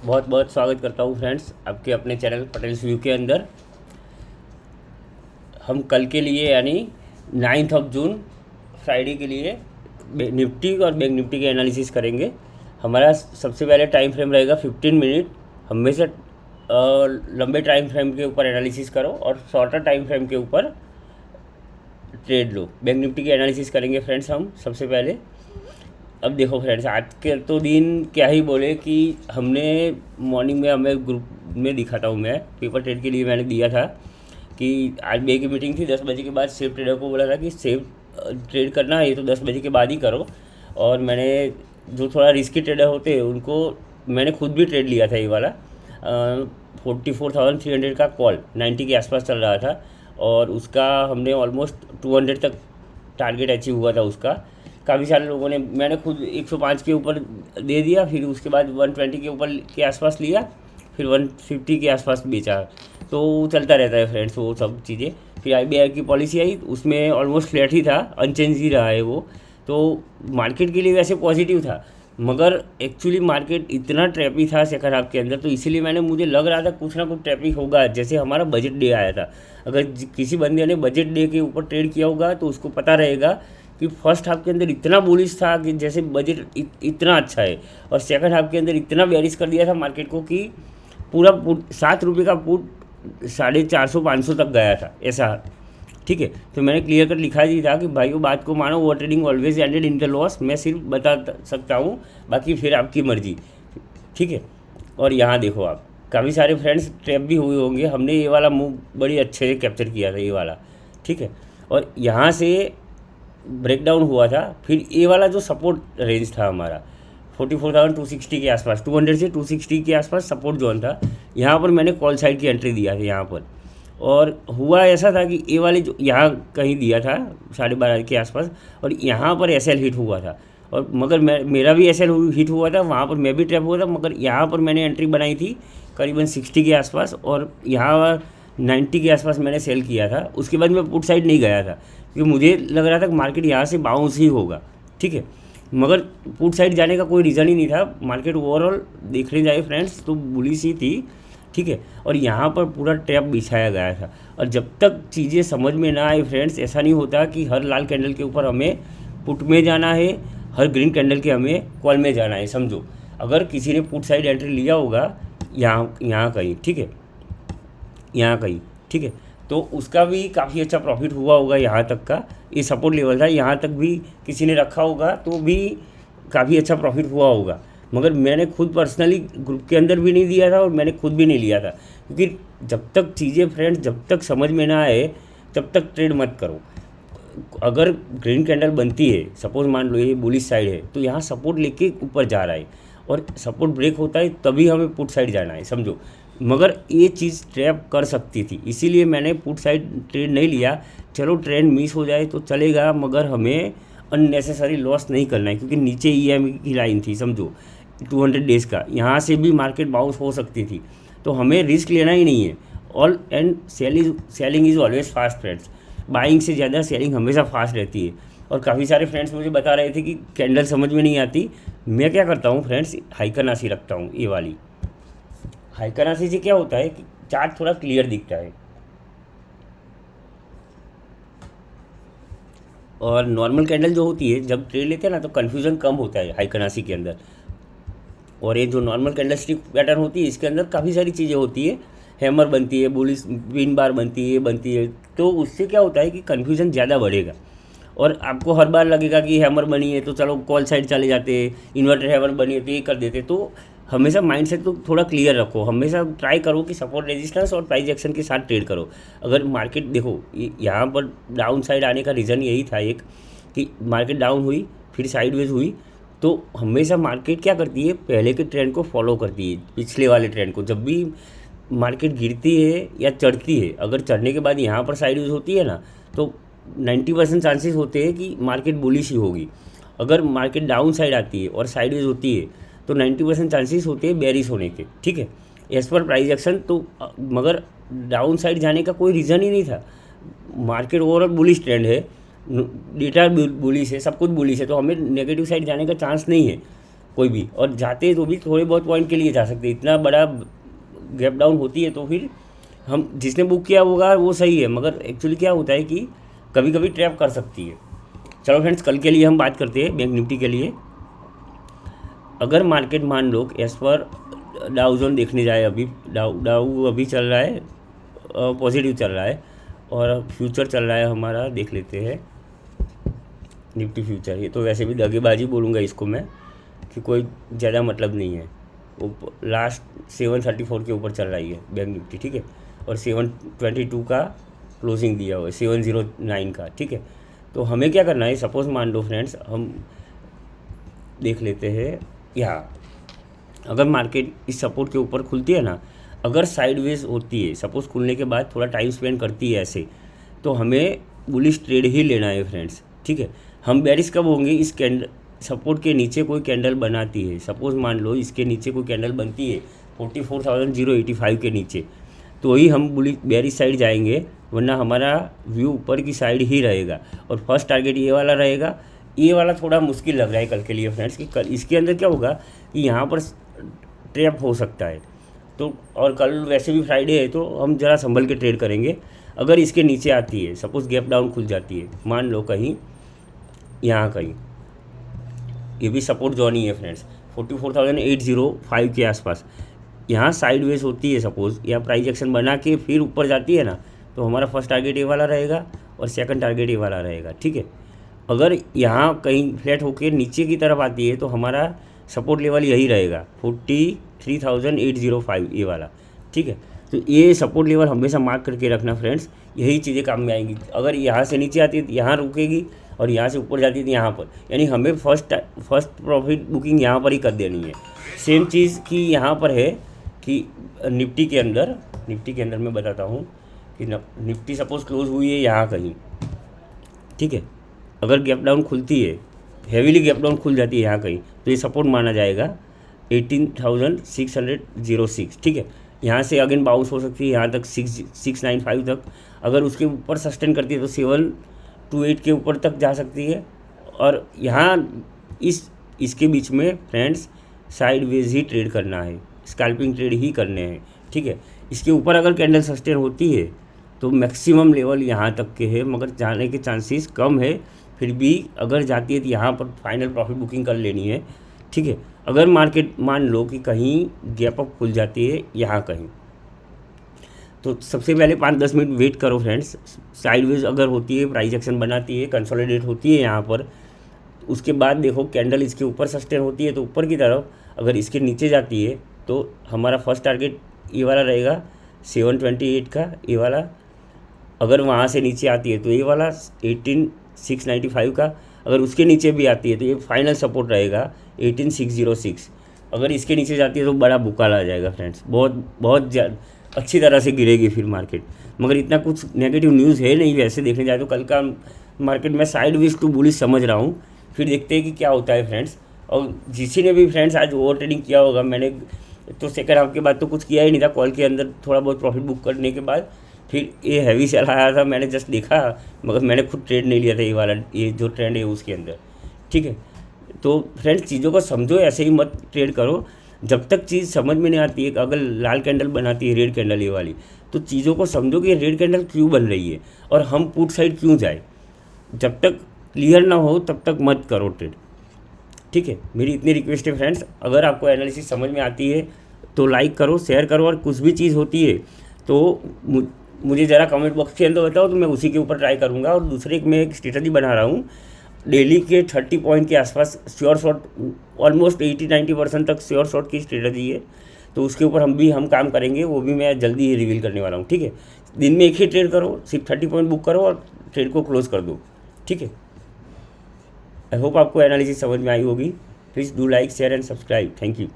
बहुत बहुत स्वागत करता हूँ फ्रेंड्स आपके अपने चैनल पटेल्स व्यू के अंदर। हम कल के लिए यानी 9 जून फ्राइडे के लिए निफ्टी और बैंक निफ्टी के एनालिसिस करेंगे। हमारा सबसे पहले टाइम फ्रेम रहेगा 15 मिनट। हमेशा लंबे टाइम फ्रेम के ऊपर एनालिसिस करो और शॉर्टर टाइम फ्रेम के ऊपर ट्रेड लो। बैंक निफ्टी की एनालिसिस करेंगे फ्रेंड्स हम सबसे पहले। अब देखो फ्रेंड्स, आज के तो दिन क्या ही बोले कि हमने मॉर्निंग में हमें ग्रुप में दिखाता हूँ, मैं पेपर ट्रेड के लिए मैंने दिया था कि आज बे की मीटिंग थी 10 बजे के बाद। सेफ ट्रेडर को बोला था कि सेफ ट्रेड करना है तो 10 बजे के बाद ही करो। और मैंने जो थोड़ा रिस्की ट्रेडर होते हैं उनको मैंने खुद भी ट्रेड लिया था। ये वाला 44,300 का कॉल 90 के आसपास चल रहा था और उसका हमने ऑलमोस्ट 200 तक टारगेट अचीव हुआ था उसका। काफ़ी सारे लोगों ने, मैंने खुद 105 के ऊपर दे दिया, फिर उसके बाद 120 के ऊपर के आसपास लिया, फिर 150 के आसपास बेचा। तो चलता रहता है फ्रेंड्स वो सब चीज़ें। फिर आरबीआई की पॉलिसी आई, उसमें ऑलमोस्ट फ्लैट ही था, अनचेंज ही रहा है वो। तो मार्केट के लिए वैसे पॉजिटिव था, मगर एक्चुअली मार्केट इतना ट्रैपी था सेकंड हाफ के अंदर, तो इसीलिए मुझे लग रहा था कुछ ना कुछ ट्रैपी होगा। जैसे हमारा बजट डे आया था, अगर किसी बंदे ने बजट डे के ऊपर ट्रेड किया होगा तो उसको पता रहेगा कि फर्स्ट हाफ के अंदर इतना बुलिश था कि जैसे बजट इतना अच्छा है, और सेकंड हाफ के अंदर इतना बेरिश कर दिया था मार्केट को कि पूरा पुट 7 रुपये का पुट 450-500 तक गया था ऐसा। ठीक है, तो मैंने क्लियर कट लिखा ही था कि भाई वो बात को मानो, वो trading always ended in the loss. मैं सिर्फ बता सकता हूँ, बाकी फिर आपकी मर्जी। ठीक है, और यहाँ देखो आप, काफ़ी सारे फ्रेंड्स ट्रैप भी हुए होंगे। हमने ये वाला मूव बड़ी अच्छे से कैप्चर किया था, ये वाला। ठीक है, और यहाँ से ब्रेकडाउन हुआ था। फिर ये वाला जो सपोर्ट रेंज था हमारा 44,260 के आसपास, 200 से 260 के आसपास सपोर्ट जोन था। यहाँ पर मैंने कॉल साइड की एंट्री दिया था यहाँ पर, और हुआ ऐसा था कि ये वाले जो यहाँ कहीं दिया था 12:30 के आसपास, और यहाँ पर एसएल हिट हुआ था। और मगर मेरा भी एसएल हिट हुआ था, वहाँ पर मैं भी ट्रैप हुआ था, मगर यहाँ पर मैंने एंट्री बनाई थी करीबन 60 के आसपास, और यहाँ 90 के आसपास मैंने सेल किया था। उसके बाद मैं पुट साइड नहीं गया था क्योंकि मुझे लग रहा था कि मार्केट यहाँ से बाउंस ही होगा। ठीक है, मगर पुट साइड जाने का कोई रीज़न ही नहीं था। मार्केट ओवरऑल देखने जाए फ्रेंड्स तो बुलिश ही थी। ठीक है, और यहाँ पर पूरा ट्रैप बिछाया गया था। और जब तक चीज़ें समझ में ना आए फ्रेंड्स, ऐसा नहीं होता कि हर लाल कैंडल के ऊपर हमें पुट में जाना है, हर ग्रीन कैंडल के हमें कॉल में जाना है। समझो, अगर किसी ने पुट साइड एंट्री लिया होगा यहाँ कहीं, ठीक है, यहाँ कहीं, ठीक है, तो उसका भी काफ़ी अच्छा प्रॉफिट हुआ होगा। यहाँ तक का ये सपोर्ट लेवल था, यहाँ तक भी किसी ने रखा होगा तो भी काफ़ी अच्छा प्रॉफिट हुआ होगा। मगर मैंने खुद पर्सनली ग्रुप के अंदर भी नहीं दिया था और मैंने खुद भी नहीं लिया था, क्योंकि जब तक चीज़ें फ्रेंड्स जब तक समझ में ना आए तब तक ट्रेड मत करो। अगर ग्रीन कैंडल बनती है, सपोज मान लो ये बुलिश साइड है, तो यहाँ सपोर्ट लेके ऊपर जा रहा है और सपोर्ट ब्रेक होता है तभी हमें पुट साइड जाना है, समझो। मगर ये चीज़ ट्रैप कर सकती थी, इसीलिए मैंने पुट साइड ट्रेड नहीं लिया। चलो ट्रेंड मिस हो जाए तो चलेगा, मगर हमें अननेसेसरी लॉस नहीं करना है, क्योंकि नीचे ईएमआई की लाइन थी, समझो 200 डेज़ का, यहाँ से भी मार्केट बाउंस हो सकती थी। तो हमें रिस्क लेना ही नहीं है। All and selling is always fast friends. Buying से ज़्यादा सेलिंग हमेशा फास्ट रहती है। और काफ़ी सारे फ्रेंड्स मुझे बता रहे थे कि कैंडल समझ में नहीं आती। मैं क्या करता हूँ फ्रेंड्स, हाइकरनासी रखता हूँ। ये वाली हाइकरनासी से क्या होता है कि चार्ट थोड़ा क्लियर दिखता है, और नॉर्मल कैंडल जो होती है जब ट्रेड लेते हैं ना तो कन्फ्यूज़न कम होता है हाइकरनासी के अंदर। और ये जो नॉर्मल कैंडल स्टिक पैटर्न होती है इसके अंदर काफ़ी सारी चीज़ें होती है, हैमर बनती है, बुलिश पिन बार बनती है, तो उससे क्या होता है कि कन्फ्यूज़न ज़्यादा बढ़ेगा। और आपको हर बार लगेगा कि हैमर बनी है तो चलो कॉल साइड चले जाते, इन्वर्टर हैमर बनी है तो ये कर देते। तो हमेशा माइंडसेट तो थोड़ा क्लियर रखो, हमेशा ट्राई करो कि सपोर्ट रेजिस्टेंस और प्राइस एक्शन के साथ ट्रेड करो। अगर मार्केट देखो यहाँ पर डाउन साइड आने का रीज़न यही था एक, कि मार्केट डाउन हुई फिर साइडवेज हुई, तो हमेशा मार्केट क्या करती है, पहले के ट्रेंड को फॉलो करती है, पिछले वाले ट्रेंड को। जब भी मार्केट गिरती है या चढ़ती है, अगर चढ़ने के बाद यहाँ पर साइडवेज होती है ना, तो 90% चांसेस होते हैं कि मार्केट बुलिश ही होगी। अगर मार्केट डाउन साइड आती है और साइडवेज होती है तो 90% चांसेस होते हैं बेरिश होने के। ठीक है, एज पर प्राइस एक्शन। तो मगर डाउन साइड जाने का कोई रीज़न ही नहीं था। मार्केट ओवरऑल बुलिश ट्रेंड है, डेटा बुलिश है, सब कुछ बुलिश है, तो हमें नेगेटिव साइड जाने का चांस नहीं है। कोई भी, और जाते तो भी थोड़े बहुत पॉइंट के लिए जा सकते, इतना बड़ा गैप डाउन होती है तो फिर हम जिसने बुक किया होगा वो सही है, मगर एक्चुअली क्या होता है कि कभी कभी ट्रैप कर सकती है। चलो फ्रेंड्स, कल के लिए हम बात करते हैं बैंक निफ्टी के लिए। अगर मार्केट मान लो एज पर डाउ जोन देखने जाए, अभी डाउ अभी चल रहा है पॉजिटिव चल रहा है, और फ्यूचर चल रहा है हमारा, देख लेते हैं निफ्टी फ्यूचर। ये तो वैसे भी दगेबाजी बोलूँगा इसको मैं, कि कोई ज़्यादा मतलब नहीं है। वो लास्ट 734 के ऊपर चल रही है बैंक निफ्टी, ठीक है, और 722 का क्लोजिंग दिया हुआ है, 709 का, ठीक है। तो हमें क्या करना है, सपोज़ मान लो फ्रेंड्स, हम देख लेते हैं यहाँ, अगर मार्केट इस सपोर्ट के ऊपर खुलती है ना, अगर साइडवेज होती है, सपोज़ खुलने के बाद थोड़ा टाइम स्पेंड करती है ऐसे, तो हमें बुलिश ट्रेड ही लेना है फ्रेंड्स, ठीक है। हम बेरिश कब होंगे, इस कैंडल सपोर्ट के नीचे कोई कैंडल बनाती है, सपोज़ मान लो इसके नीचे कोई कैंडल बनती है 44,085 के नीचे, तो ही हम बेरिश साइड जाएंगे, वरना हमारा व्यू ऊपर की साइड ही रहेगा। और फर्स्ट टारगेट ये वाला रहेगा। ये वाला थोड़ा मुश्किल लग रहा है कल के लिए फ्रेंड्स, कि कल इसके अंदर क्या होगा कि यहाँ पर ट्रैप हो सकता है, तो और कल वैसे भी फ्राइडे है, तो हम ज़रा संभल के ट्रेड करेंगे। अगर इसके नीचे आती है, सपोज़ गैप डाउन खुल जाती है, मान लो कहीं यहाँ कहीं, ये भी सपोर्ट जोन ही है फ्रेंड्स, 44,805 के आसपास, यहाँ साइडवेज होती है सपोज़, या प्राइस एक्शन बना के फिर ऊपर जाती है ना, तो हमारा फर्स्ट टारगेट ये वाला रहेगा और सेकंड टारगेट ये वाला रहेगा, ठीक है। अगर यहाँ कहीं फ्लैट होकर नीचे की तरफ आती है, तो हमारा सपोर्ट लेवल यही रहेगा 43,805 ये वाला, ठीक है। तो ये सपोर्ट लेवल हमेशा मार्क करके रखना फ्रेंड्स, यही चीज़ें काम में आएंगी। अगर यहाँ से नीचे आती है तो यहाँ रुकेगी, और यहाँ से ऊपर जाती है तो यहाँ पर, यानी हमें फर्स्ट प्रॉफिट बुकिंग यहाँ पर ही कर देनी है। सेम चीज़ की यहाँ पर है कि निफ्टी के अंदर मैं बताता हूँ कि निफ्टी सपोज़ क्लोज हुई है यहाँ कहीं, ठीक है। अगर गैप डाउन खुलती है, हेवीली गैप डाउन खुल जाती है यहाँ कहीं, तो ये सपोर्ट माना जाएगा 18,606, ठीक है। यहाँ से अगेन बाउंस हो सकती है यहाँ तक 695 तक, अगर उसके ऊपर सस्टेन करती है तो 728 के ऊपर तक जा सकती है। और यहाँ इसके बीच में फ्रेंड्स साइडवेज ही ट्रेड करना है, स्कैल्पिंग ट्रेड ही करने हैं, ठीक है। इसके ऊपर अगर कैंडल सस्टेन होती है तो मैक्सिमम लेवल यहाँ तक के है, मगर जाने के चांसेस कम है। फिर भी अगर जाती है तो यहाँ पर फाइनल प्रॉफिट बुकिंग कर लेनी है, ठीक है। अगर मार्केट मान लो कि कहीं गैप अप खुल जाती है यहाँ कहीं, तो सबसे पहले 5-10 मिनट वेट करो फ्रेंड्स। साइडवेज अगर होती है, प्राइस एक्शन बनाती है, कंसोलिडेट होती है यहाँ पर, उसके बाद देखो कैंडल इसके ऊपर सस्टेन होती है तो ऊपर की तरफ, अगर इसके नीचे जाती है तो हमारा फर्स्ट टारगेट ये वाला रहेगा 728 का, ये वाला। अगर वहाँ से नीचे आती है तो ये वाला 18,695 का, अगर उसके नीचे भी आती है तो ये फाइनल सपोर्ट रहेगा 18,606। अगर इसके नीचे जाती है तो बड़ा बुकाल आ जाएगा फ्रेंड्स, बहुत अच्छी तरह से गिरेगी फिर मार्केट। मगर इतना कुछ नेगेटिव न्यूज़ है नहीं वैसे देखने जाए तो। कल का मार्केट में साइडवेज टू बुलिश समझ रहा हूँ, फिर देखते हैं कि क्या होता है फ्रेंड्स। और जिसी ने भी फ्रेंड्स आज ओवर ट्रेडिंग किया होगा, मैंने तो सेकंड हाफ के बाद तो कुछ किया ही नहीं था, कॉल के अंदर थोड़ा बहुत प्रॉफिट बुक करने के बाद फिर ये हैवी सेल आया था, मैंने जस्ट देखा, मगर मैंने खुद ट्रेड नहीं लिया था ये वाला, ये जो ट्रेंड है उसके अंदर, ठीक है। तो फ्रेंड्स चीज़ों को समझो, ऐसे ही मत ट्रेड करो जब तक चीज़ समझ में नहीं आती है। अगर लाल कैंडल बनाती है, रेड कैंडल ये वाली, तो चीज़ों को समझो कि रेड कैंडल क्यों बन रही है और हम पुट साइड क्यों जाए। जब तक क्लियर ना हो तब तक मत करो ट्रेड, ठीक है। मेरी इतनी रिक्वेस्ट है फ्रेंड्स, अगर आपको एनालिसिस समझ में आती है तो लाइक करो, शेयर करो, और कुछ भी चीज़ होती है तो मुझे ज़रा कमेंट बॉक्स के अंदर बताओ, तो मैं उसी के ऊपर ट्राई करूँगा। और दूसरे मैं एक स्ट्रेटजी बना रहा हूँ, डेली के 30 पॉइंट के आसपास श्योर शॉट, ऑलमोस्ट 80-90% तक श्योर शॉट की स्ट्रेटजी है, तो उसके ऊपर हम काम करेंगे, वो भी मैं जल्दी ही रिवील करने वाला हूँ, ठीक है। दिन में एक ही ट्रेड करो, सिर्फ 30 पॉइंट बुक करो और ट्रेड को क्लोज कर दो, ठीक है। आई होप आपको एनालिसिस समझ में आई होगी। Please do like, share and subscribe. Thank you.